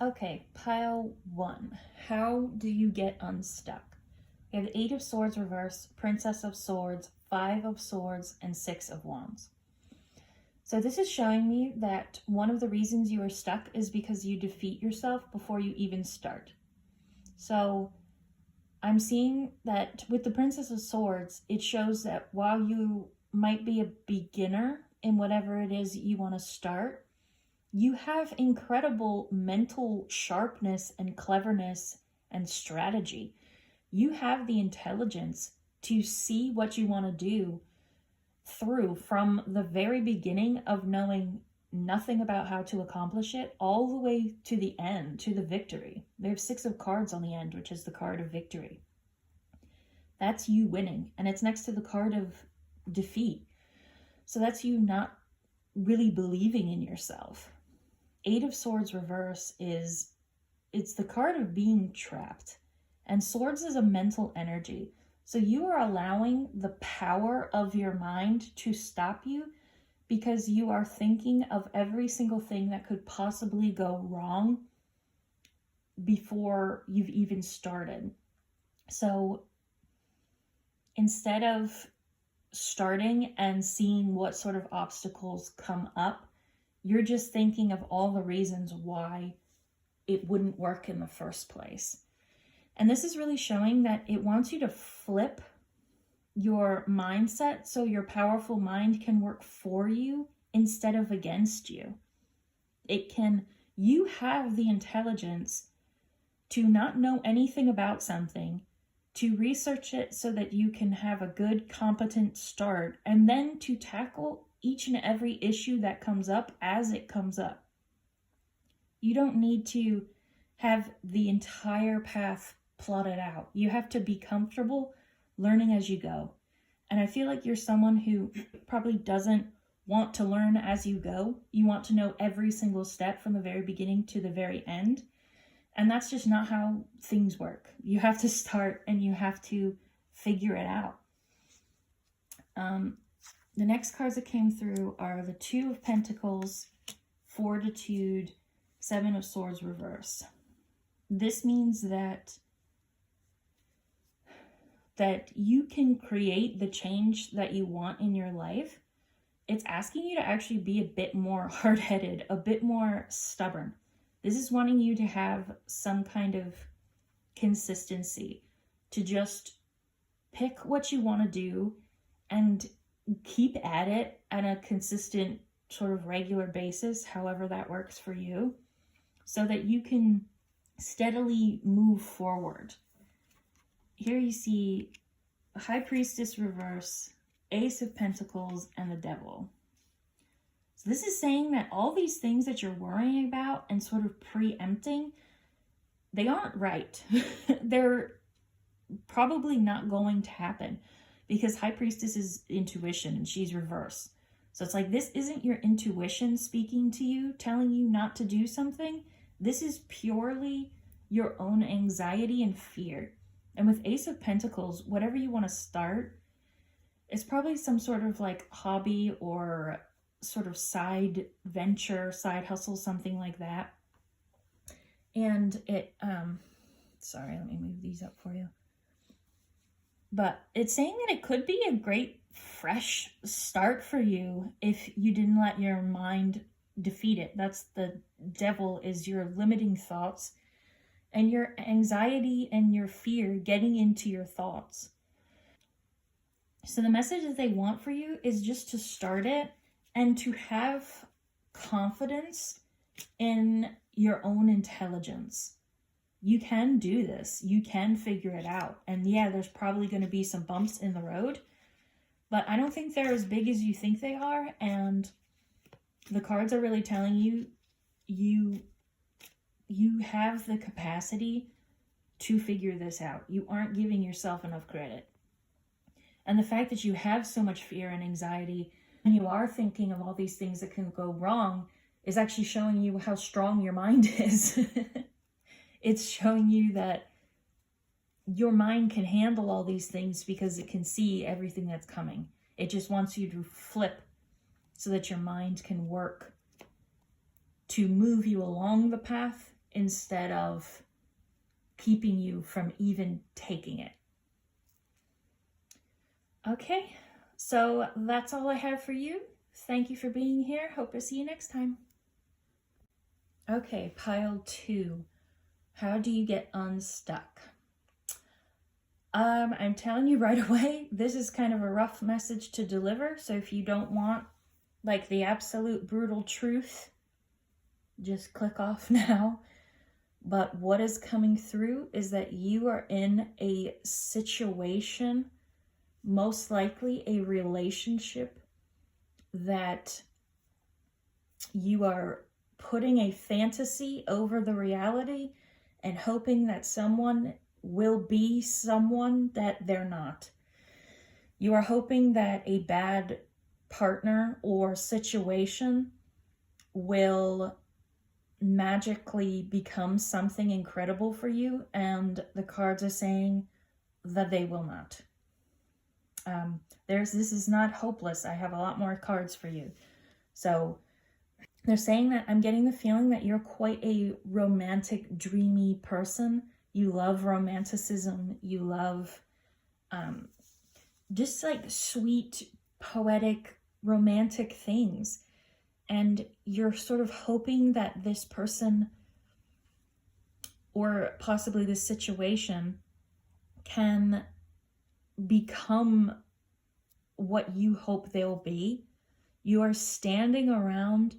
Okay, pile 1. How do you get unstuck? We have the 8 of Swords reverse, Princess of Swords, 5 of Swords, and 6 of Wands. So this is showing me that one of the reasons you are stuck is because you defeat yourself before you even start. So I'm seeing that with the Princess of Swords, it shows that while you might be a beginner in whatever it is you want to start, you have incredible mental sharpness and cleverness and strategy. You have the intelligence to see what you want to do through from the very beginning of knowing nothing about how to accomplish it all the way to the end, to the victory. They have 6 of cards on the end, which is the card of victory. That's you winning, and it's next to the card of defeat. So that's you not really believing in yourself. 8 of Swords reverse it's the card of being trapped. And Swords is a mental energy. So you are allowing the power of your mind to stop you because you are thinking of every single thing that could possibly go wrong before you've even started. So instead of starting and seeing what sort of obstacles come up, you're just thinking of all the reasons why it wouldn't work in the first place. And this is really showing that it wants you to flip your mindset so your powerful mind can work for you instead of against you. You have the intelligence to not know anything about something, to research it so that you can have a good, competent start, and then to tackle each and every issue that comes up as it comes up. You don't need to have the entire path plotted out. You have to be comfortable learning as you go. And I feel like you're someone who probably doesn't want to learn as you go. You want to know every single step from the very beginning to the very end. And that's just not how things work. You have to start and you have to figure it out. The next cards that came through are the 2 of Pentacles, Fortitude, 7 of Swords reverse. This means that you can create the change that you want in your life. It's asking you to actually be a bit more hard-headed, a bit more stubborn. This is wanting you to have some kind of consistency, to just pick what you want to do and keep at it on a consistent sort of regular basis, however that works for you, so that you can steadily move forward. Here you see High Priestess reverse, Ace of Pentacles, and the Devil. So this is saying that all these things that you're worrying about and sort of preempting, they aren't right. They're probably not going to happen because High Priestess is intuition and she's reverse. So it's like, this isn't your intuition speaking to you, telling you not to do something. This is purely your own anxiety and fear. And with Ace of Pentacles, whatever you want to start, it's probably some sort of like hobby or sort of side venture, side hustle, something like that. And it, sorry, let me move these up for you. But it's saying that it could be a great fresh start for you if you didn't let your mind defeat it. That's the Devil, is your limiting thoughts and your anxiety and your fear getting into your thoughts. So the message that they want for you is just to start it and to have confidence in your own intelligence. You can do this. You can figure it out. And yeah, there's probably going to be some bumps in the road, but I don't think they're as big as you think they are. And the cards are really telling you, you have the capacity to figure this out. You aren't giving yourself enough credit. And the fact that you have so much fear and anxiety and you are thinking of all these things that can go wrong is actually showing you how strong your mind is. It's showing you that your mind can handle all these things because it can see everything that's coming. It just wants you to flip so that your mind can work to move you along the path instead of keeping you from even taking it. Okay, so that's all I have for you. Thank you for being here. Hope to see you next time. Okay, pile 2. How do you get unstuck? I'm telling you right away, this is kind of a rough message to deliver. So if you don't want like the absolute brutal truth, just click off now. But what is coming through is that you are in a situation, most likely a relationship, that you are putting a fantasy over the reality and hoping that someone will be someone that they're not. You are hoping that a bad partner or situation will magically become something incredible for you, and the cards are saying that they will not. This is not hopeless. I have a lot more cards for you. So they're saying that I'm getting the feeling that you're quite a romantic, dreamy person. You love romanticism. You love just like sweet, poetic, romantic things. And you're sort of hoping that this person, or possibly this situation, can become what you hope they'll be. You are standing around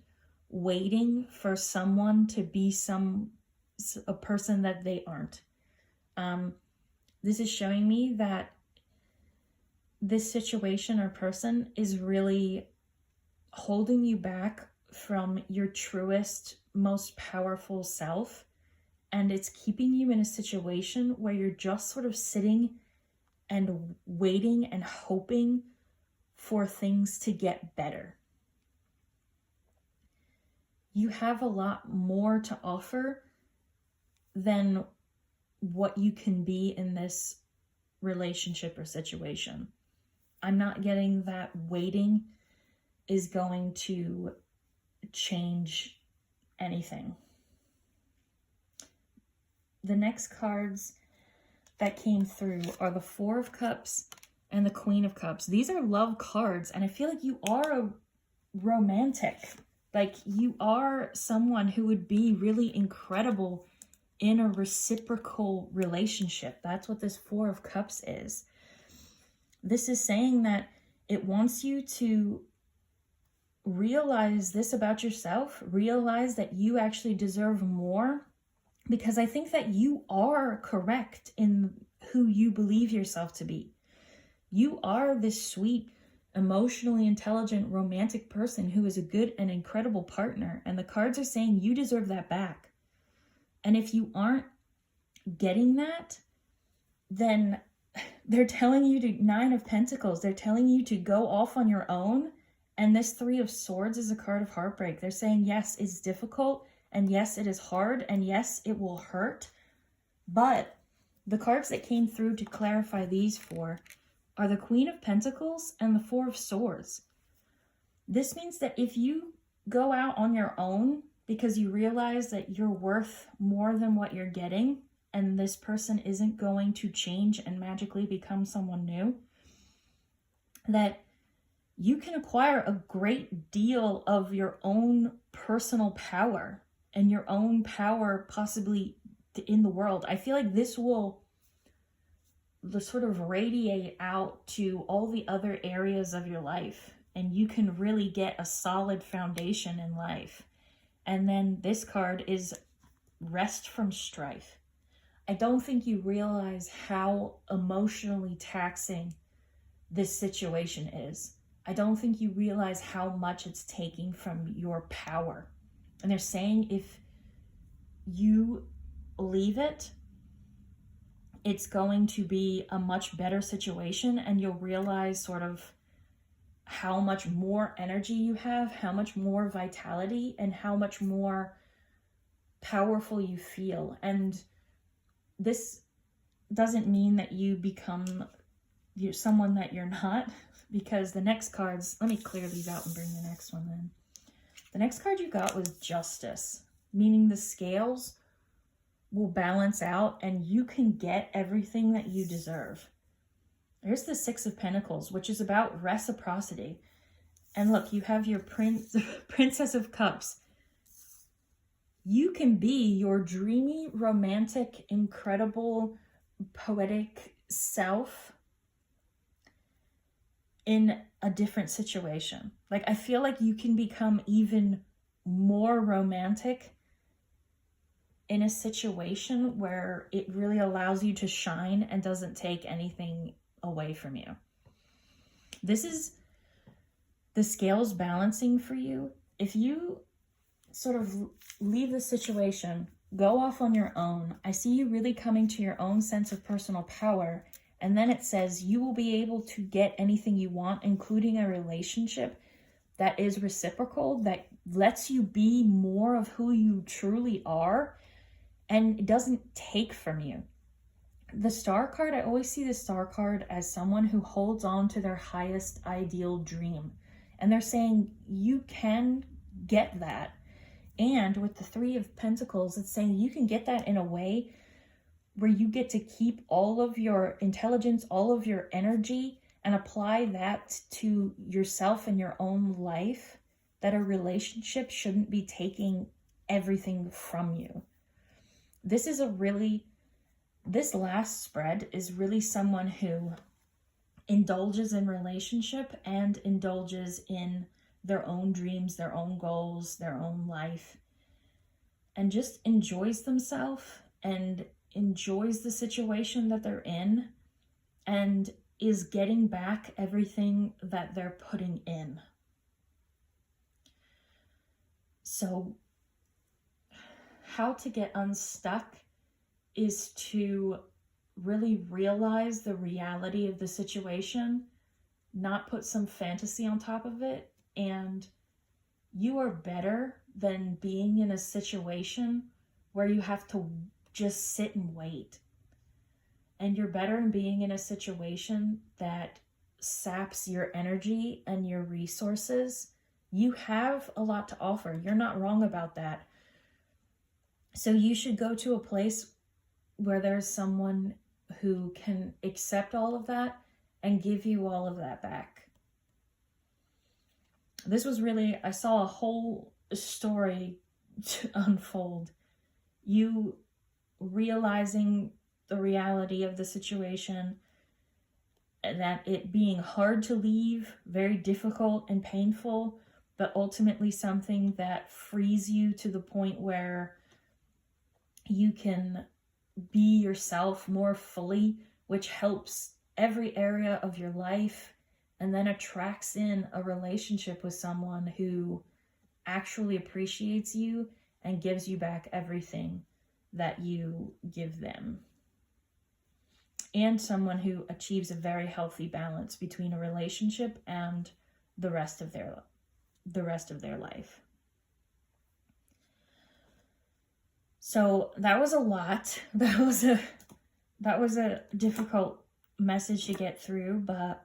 waiting for someone to be a person that they aren't. This is showing me that this situation or person is really holding you back from your truest, most powerful self. And it's keeping you in a situation where you're just sort of sitting and waiting and hoping for things to get better. You have a lot more to offer than what you can be in this relationship or situation. I'm not getting that waiting is going to change anything. The next cards that came through are the Four of Cups and the Queen of Cups. These are love cards, and I feel like you are a romantic. Like, you are someone who would be really incredible in a reciprocal relationship. That's what this Four of Cups is. This is saying that it wants you to realize this about yourself, realize that you actually deserve more, because I think that you are correct in who you believe yourself to be. You are this sweet, emotionally intelligent, romantic person who is a good and incredible partner, and the cards are saying you deserve that back. And if you aren't getting that, then they're telling you to, Nine of Pentacles, they're telling you to go off on your own. And this Three of Swords is a card of heartbreak. They're saying, yes, it's difficult, and yes, it is hard, and yes, it will hurt. But the cards that came through to clarify these four are the Queen of Pentacles and the Four of Swords. This means that if you go out on your own because you realize that you're worth more than what you're getting, and this person isn't going to change and magically become someone new, that you can acquire a great deal of your own personal power and your own power possibly in the world. I feel like this will sort of radiate out to all the other areas of your life, and you can really get a solid foundation in life. And then this card is Rest from Strife. I don't think you realize how emotionally taxing this situation is. I don't think you realize how much it's taking from your power. And they're saying if you leave it, it's going to be a much better situation, and you'll realize sort of how much more energy you have, how much more vitality, and how much more powerful you feel. And this doesn't mean that you become someone that you're not, because the next cards, let me clear these out and bring the next one in. The next card you got was Justice, meaning the scales will balance out and you can get everything that you deserve. There's the Six of Pentacles, which is about reciprocity. And look, you have your Princess of Cups. You can be your dreamy, romantic, incredible, poetic self in a different situation. Like, I feel like you can become even more romantic in a situation where it really allows you to shine and doesn't take anything away from you. This is the scales balancing for you. If you sort of leave the situation, go off on your own, I see you really coming to your own sense of personal power. And then it says you will be able to get anything you want, including a relationship that is reciprocal, that lets you be more of who you truly are, and it doesn't take from you. The Star card, I always see the Star card as someone who holds on to their highest ideal dream. And they're saying you can get that. And with the Three of Pentacles, it's saying you can get that in a way where you get to keep all of your intelligence, all of your energy, and apply that to yourself and your own life, that a relationship shouldn't be taking everything from you. This last spread is really someone who indulges in relationship and indulges in their own dreams, their own goals, their own life, and just enjoys themselves and enjoys the situation that they're in and is getting back everything that they're putting in. So how to get unstuck is to really realize the reality of the situation, not put some fantasy on top of it. And you are better than being in a situation where you have to just sit and wait. And you're better in being in a situation that saps your energy and your resources. You have a lot to offer. You're not wrong about that. So you should go to a place where there's someone who can accept all of that and give you all of that back. This was really, I saw a whole story unfold. You realizing the reality of the situation, and that it being hard to leave, very difficult and painful, but ultimately something that frees you to the point where you can be yourself more fully, which helps every area of your life, and then attracts in a relationship with someone who actually appreciates you and gives you back everything that you give them. And someone who achieves a very healthy balance between a relationship and the rest of their life. So that was a lot. That was a difficult message to get through, but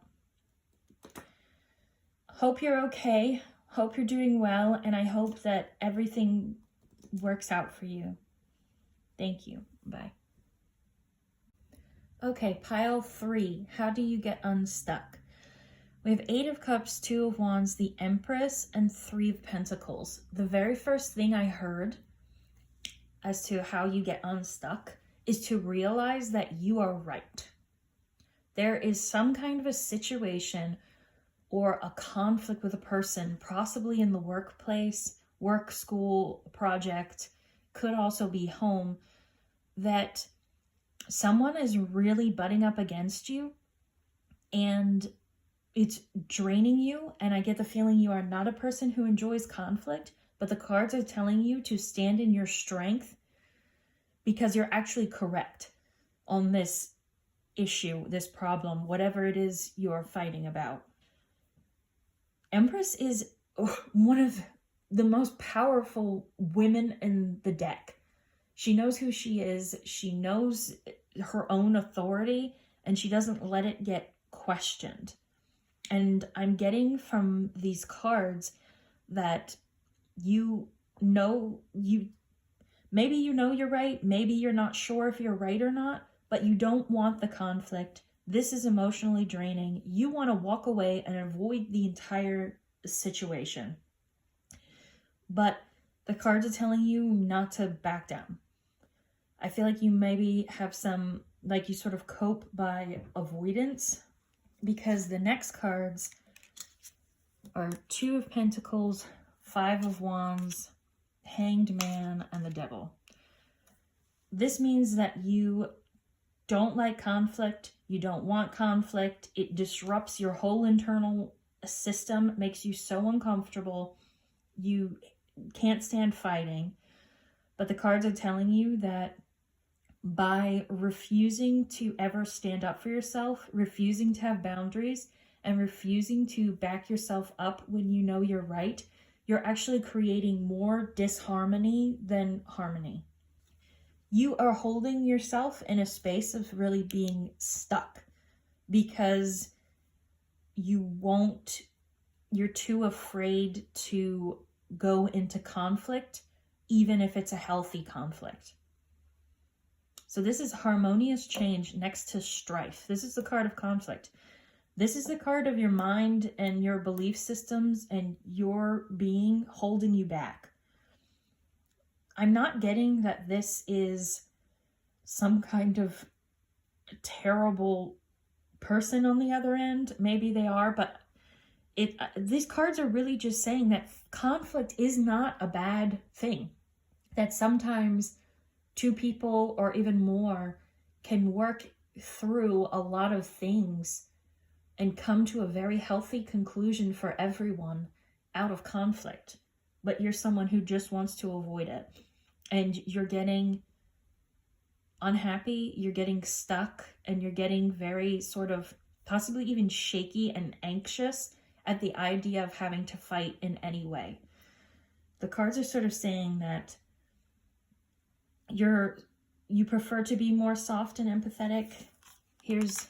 hope you're okay. Hope you're doing well, and I hope that everything works out for you. Thank you. Bye. Okay, pile 3. How do you get unstuck? We have 8 of Cups, 2 of Wands, the Empress, and 3 of Pentacles. The very first thing I heard as to how you get unstuck is to realize that you are right. There is some kind of a situation or a conflict with a person, possibly in the workplace, work, school, project, could also be home, that someone is really butting up against you and it's draining you. And I get the feeling you are not a person who enjoys conflict, but the cards are telling you to stand in your strength because you're actually correct on this issue, this problem, whatever it is you're fighting about. Empress is one of the most powerful women in the deck. She knows who she is. She knows her own authority, and she doesn't let it get questioned. And I'm getting from these cards that you know, Maybe you know you're right. Maybe you're not sure if you're right or not, but you don't want the conflict. This is emotionally draining. You want to walk away and avoid the entire situation. But the cards are telling you not to back down. I feel like you maybe have some, like you sort of cope by avoidance, because the next cards are Two of Pentacles, Five of Wands, Hanged Man, and the Devil. This means that you don't like conflict. You don't want conflict. It disrupts your whole internal system, makes you so uncomfortable. You can't stand fighting. But the cards are telling you that by refusing to ever stand up for yourself, refusing to have boundaries, and refusing to back yourself up when you know you're right, you're actually creating more disharmony than harmony. You are holding yourself in a space of really being stuck because you're too afraid to go into conflict, even if it's a healthy conflict. So this is harmonious change next to strife. This is the card of conflict. This is the card of your mind and your belief systems and your being holding you back. I'm not getting that this is some kind of terrible person on the other end. Maybe they are, but these cards are really just saying that conflict is not a bad thing. That sometimes two people or even more can work through a lot of things and come to a very healthy conclusion for everyone out of conflict. But you're someone who just wants to avoid it. And you're getting unhappy, you're getting stuck, and you're getting very sort of possibly even shaky and anxious at the idea of having to fight in any way. The cards are sort of saying that you prefer to be more soft and empathetic. Here's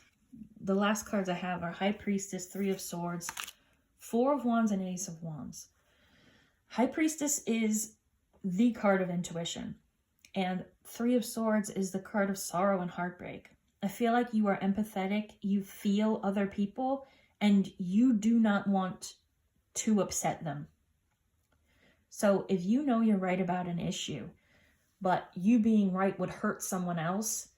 the last cards I have are High Priestess, Three of Swords, Four of Wands, and Ace of Wands. High Priestess is the card of intuition, and Three of Swords is the card of sorrow and heartbreak. I feel like you are empathetic, you feel other people, and you do not want to upset them. So if you know you're right about an issue, but you being right would hurt someone else,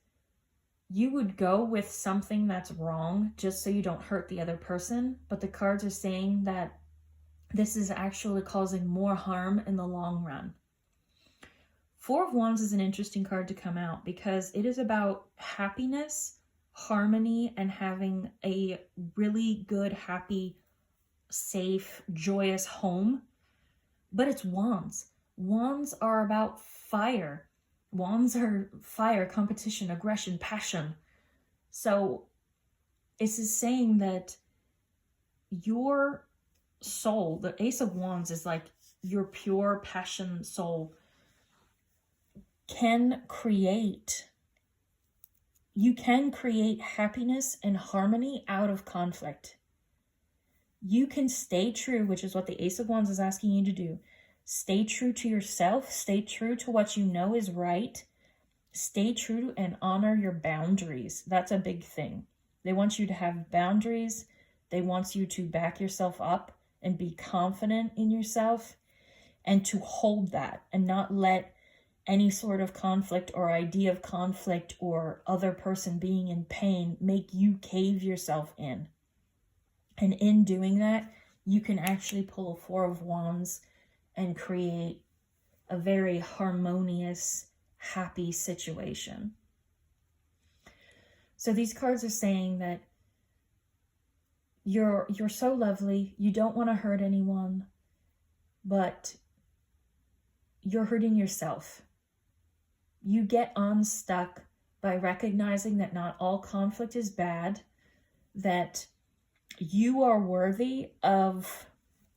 you would go with something that's wrong just so you don't hurt the other person. But the cards are saying that this is actually causing more harm in the long run. Four of Wands is an interesting card to come out because it is about happiness, harmony, and having a really good, happy, safe, joyous home. But it's Wands. Wands are about fire. Wands are fire, competition, aggression, passion. So this is saying that your soul, the Ace of Wands is like your pure passion soul, you can create happiness and harmony out of conflict. You can stay true, which is what the Ace of Wands is asking you to do. Stay true to yourself. Stay true to what you know is right. Stay true and honor your boundaries. That's a big thing. They want you to have boundaries. They want you to back yourself up and be confident in yourself and to hold that and not let any sort of conflict or idea of conflict or other person being in pain make you cave yourself in. And in doing that, you can actually pull a Four of Wands and create a very harmonious, happy situation. So these cards are saying that you're so lovely, you don't want to hurt anyone, but you're hurting yourself. You get unstuck by recognizing that not all conflict is bad, that you are worthy of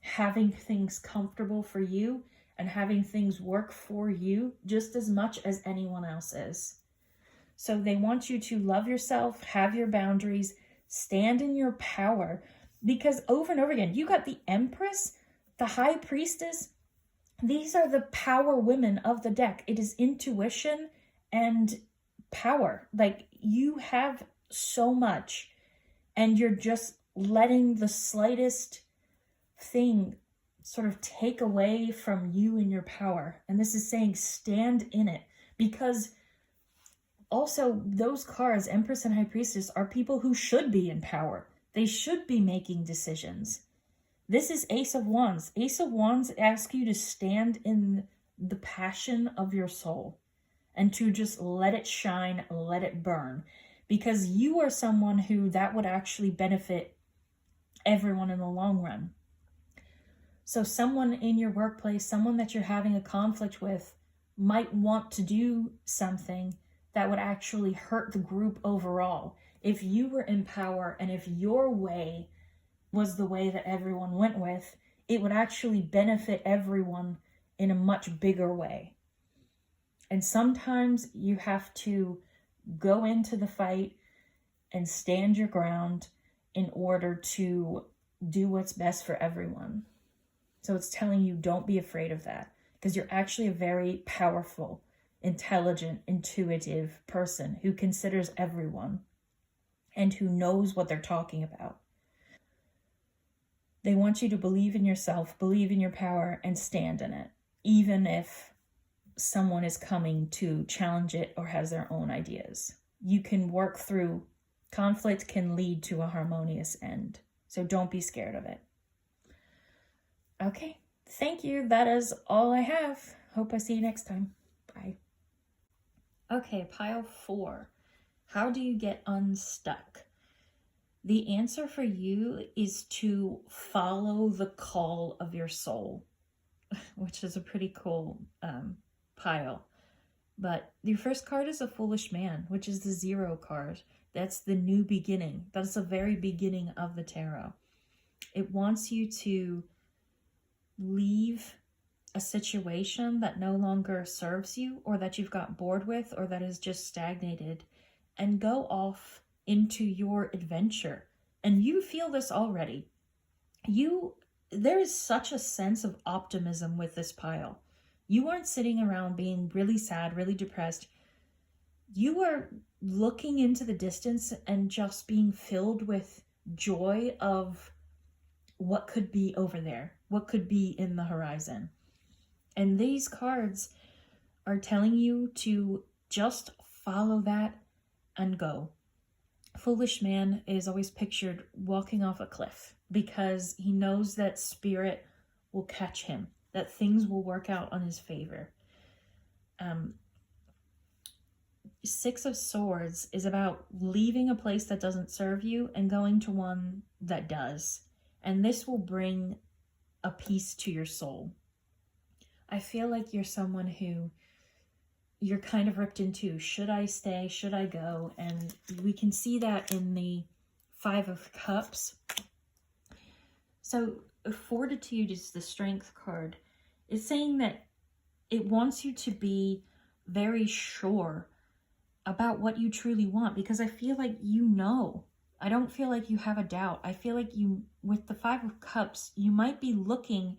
having things comfortable for you and having things work for you just as much as anyone else is. So they want you to love yourself, have your boundaries, stand in your power, because over and over again, you got the Empress, the High Priestess, These are the power women of the deck. It is intuition and power. Like, you have so much, and you're just letting the slightest thing sort of take away from you and your power. And this is saying stand in it, because also those cards, Empress and High Priestess, are people who should be in power. They should be making decisions. This is Ace of Wands. Ace of Wands asks you to stand in the passion of your soul and to just let it shine, let it burn, because you are someone who that would actually benefit everyone in the long run. So someone in your workplace, someone that you're having a conflict with, might want to do something that would actually hurt the group overall. If you were in power and if your way was the way that everyone went with, it would actually benefit everyone in a much bigger way. And sometimes you have to go into the fight and stand your ground in order to do what's best for everyone. So it's telling you, don't be afraid of that, because you're actually a very powerful, intelligent, intuitive person who considers everyone and who knows what they're talking about. They want you to believe in yourself, believe in your power, and stand in it, even if someone is coming to challenge it or has their own ideas. You can work through conflict, can lead to a harmonious end. So don't be scared of it. Okay, thank you. That is all I have. Hope I see you next time. Bye. Okay, pile 4. How do you get unstuck? The answer for you is to follow the call of your soul, which is a pretty cool pile. But your first card is a Foolish Man, which is the 0 card. That's the new beginning. That's the very beginning of the tarot. It wants you to leave a situation that no longer serves you, or that you've got bored with, or that is just stagnated, and go off into your adventure. And you feel this already. There is such a sense of optimism with this pile. You aren't sitting around being really sad, really depressed. You are looking into the distance and just being filled with joy of what could be over there, what could be in the horizon. And these cards are telling you to just follow that and go. Foolish Man is always pictured walking off a cliff because he knows that spirit will catch him, that things will work out on his favor. 6 of Swords is about leaving a place that doesn't serve you and going to one that does. And this will bring a peace to your soul. I feel like you're someone who you're kind of ripped into. Should I stay? Should I go? And we can see that in the 5 of Cups. So Fortitude is the Strength card. It's saying that it wants you to be very sure about what you truly want, because I feel like you know. I don't feel like you have a doubt. I feel like you, with the 5 of Cups, you might be looking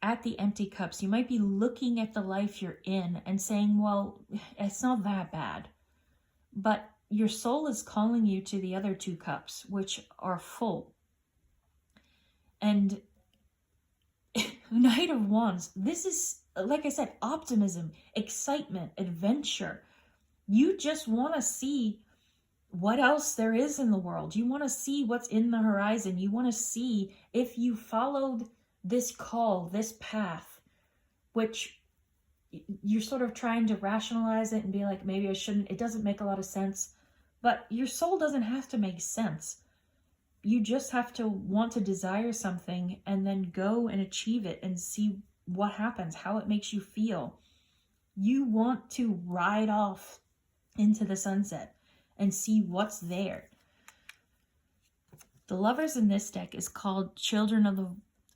at the empty cups. You might be looking at the life you're in and saying, well, it's not that bad. But your soul is calling you to the other 2 cups, which are full. And Knight of Wands, this is, like I said, optimism, excitement, adventure. You just want to see what else there is in the world. You want to see what's in the horizon. You want to see if you followed this call, this path, which you're sort of trying to rationalize it and be like, maybe I shouldn't. It doesn't make a lot of sense. But your soul doesn't have to make sense. You just have to want to desire something and then go and achieve it and see what happens, how it makes you feel. You want to ride off into the sunset and see what's there. The Lovers in this deck is called Children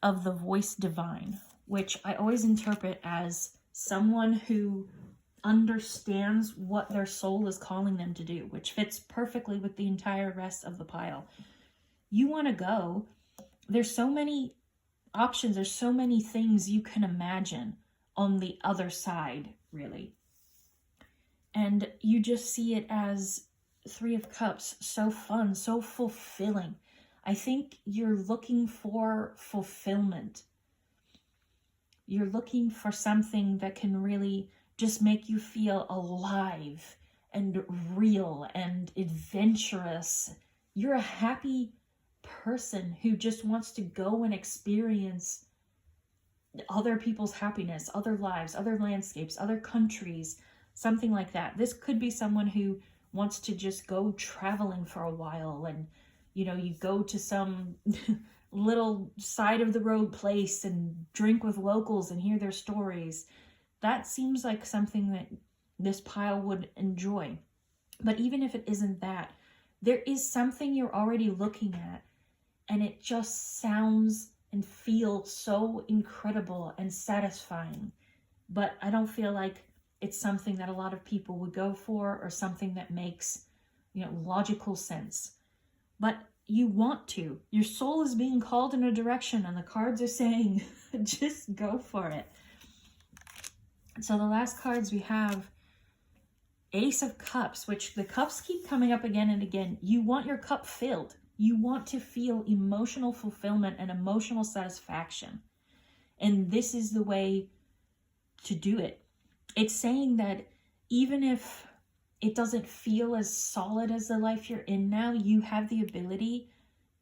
of the Voice Divine, which I always interpret as someone who understands what their soul is calling them to do, which fits perfectly with the entire rest of the pile. You want to go. There's so many options. There's so many things you can imagine on the other side, really. And you just see it as Three of Cups, so fun, so fulfilling. I think you're looking for fulfillment. You're looking for something that can really just make you feel alive and real and adventurous. You're a happy person who just wants to go and experience other people's happiness, other lives, other landscapes, other countries, something like that. This could be someone who wants to just go traveling for a while, and you go to some little side of the road place and drink with locals and hear their stories. That seems like something that this pile would enjoy. But even if it isn't that, there is something you're already looking at, and it just sounds and feels so incredible and satisfying. But I don't feel like it's something that a lot of people would go for, or something that makes, logical sense. But you want to. Your soul is being called in a direction, and the cards are saying, just go for it. So the last cards we have, Ace of Cups, which the cups keep coming up again and again. You want your cup filled. You want to feel emotional fulfillment and emotional satisfaction. And this is the way to do it. It's saying that even if it doesn't feel as solid as the life you're in now, you have the ability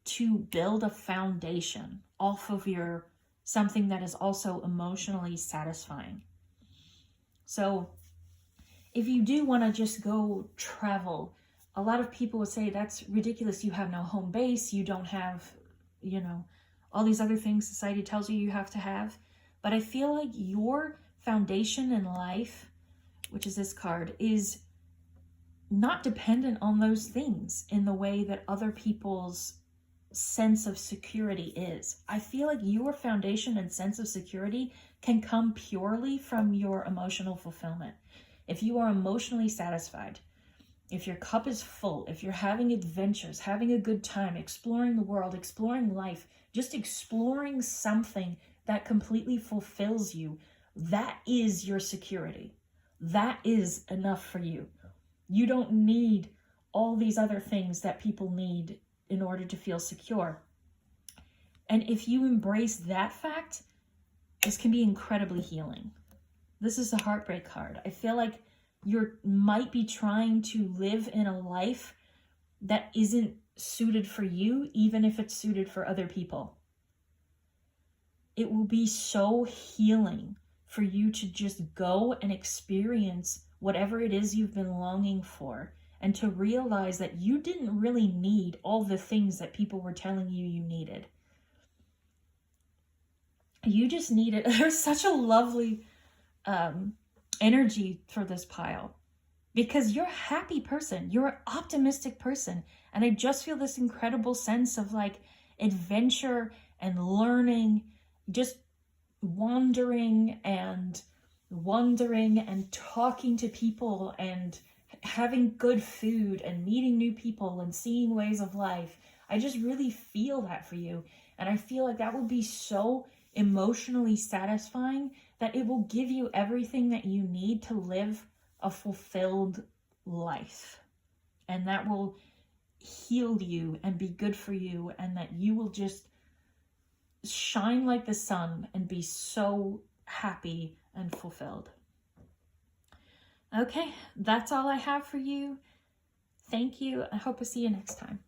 to build a foundation off of something that is also emotionally satisfying. So if you do want to just go travel, a lot of people would say that's ridiculous. You have no home base. You don't have, all these other things society tells you have to have. But I feel like your foundation in life, which is this card, is not dependent on those things in the way that other people's sense of security is. I feel like your foundation and sense of security can come purely from your emotional fulfillment. If you are emotionally satisfied, if your cup is full, if you're having adventures, having a good time, exploring the world, exploring life, just exploring something that completely fulfills you, that is your security. That is enough for you. You don't need all these other things that people need in order to feel secure. And if you embrace that fact, this can be incredibly healing. This is the heartbreak card. I feel like you might be trying to live in a life that isn't suited for you, even if it's suited for other people. It will be so healing for you to just go and experience whatever it is you've been longing for, and to realize that you didn't really need all the things that people were telling you you needed. You just needed, there's such a lovely energy for this pile, because you're a happy person, you're an optimistic person, and I just feel this incredible sense of like adventure and learning, just wandering and talking to people and having good food and meeting new people and seeing ways of life. I just really feel that for you, and I feel like that would be so emotionally satisfying that it will give you everything that you need to live a fulfilled life, and that will heal you and be good for you, and that you will just shine like the sun and be so happy and fulfilled. Okay, that's all I have for you. Thank you. I hope to see you next time.